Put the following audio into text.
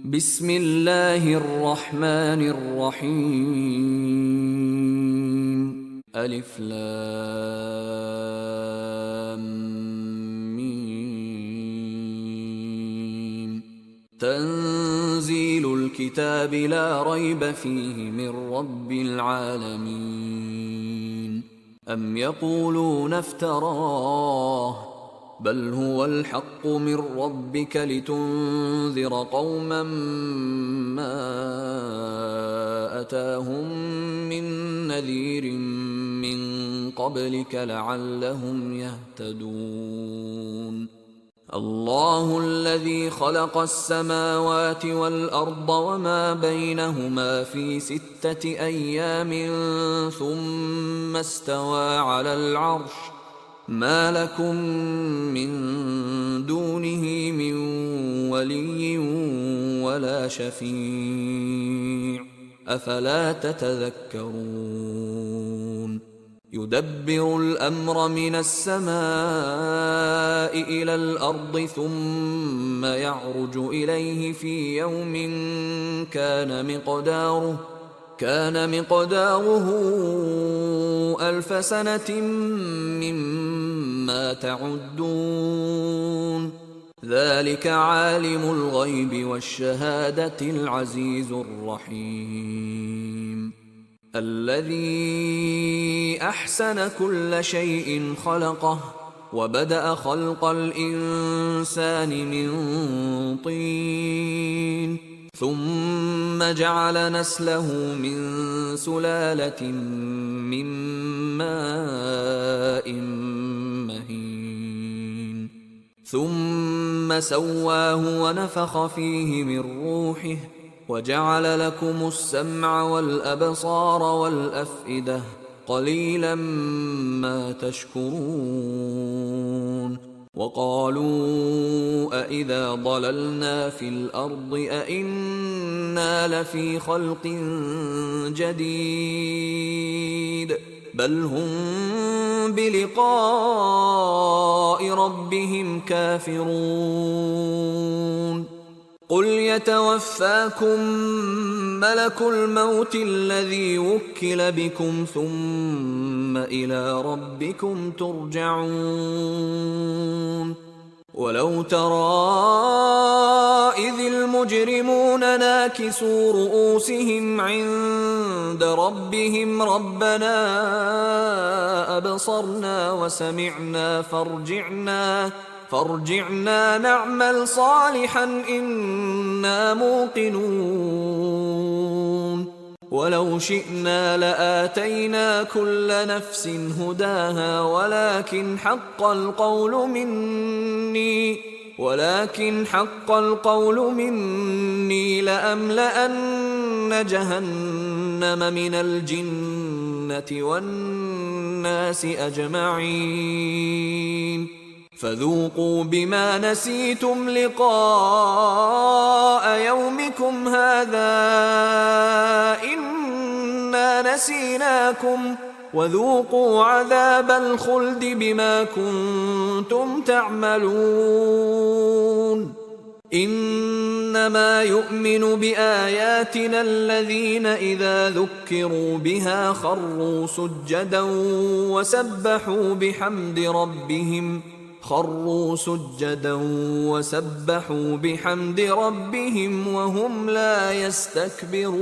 بسم الله الرحمن الرحيم. ألف لام ميم. تنزيل الكتاب لا ريب فيه من رب العالمين. أم يقولون افتراه بل هو الحق من ربك لتنذر قوما ما أتاهم من نذير من قبلك لعلهم يهتدون. الله الذي خلق السماوات والأرض وما بينهما في 6 أيام ثم استوى على العرش ما لكم من دونه من ولي ولا شفيع أفلا تتذكرون. يدبر الأمر من السماء إلى الأرض ثم يعرج إليه في يوم كان مقداره 1000 سنة مما تعدون. ذلك عالم الغيب والشهادة العزيز الرحيم. الذي أحسن كل شيء خلقه وبدأ خلق الإنسان من طين ثم جعل نسله من سلالة من ماء مهين ثم سواه ونفخ فيه من روحه وجعل لكم السمع والأبصار والأفئدة قليلا ما تشكرون. وقالوا أإذا ضللنا في الأرض أإنا لفي خلق جديد بل هم بلقاء ربهم كافرون. قل يتوفاكم ملك الموت الذي وكل بكم ثم إلى ربكم ترجعون. ولو ترى إذ المجرمون ناكسوا رؤوسهم عند ربهم ربنا أبصرنا وسمعنا فارجعنا نعمل صالحا إنا موقنون. ولو شئنا لآتينا كل نفس هداها ولكن حق القول مني لأملأن جهنم من الجنة والناس أجمعين. فذوقوا بما نسيتم لقاء يومكم هذا إنا نسيناكم وذوقوا عذاب الخلد بما كنتم تعملون. إنما يؤمن بآياتنا الذين إذا ذكروا بها خروا سجدا وسبحوا بحمد ربهم وهم لا يستكبرون.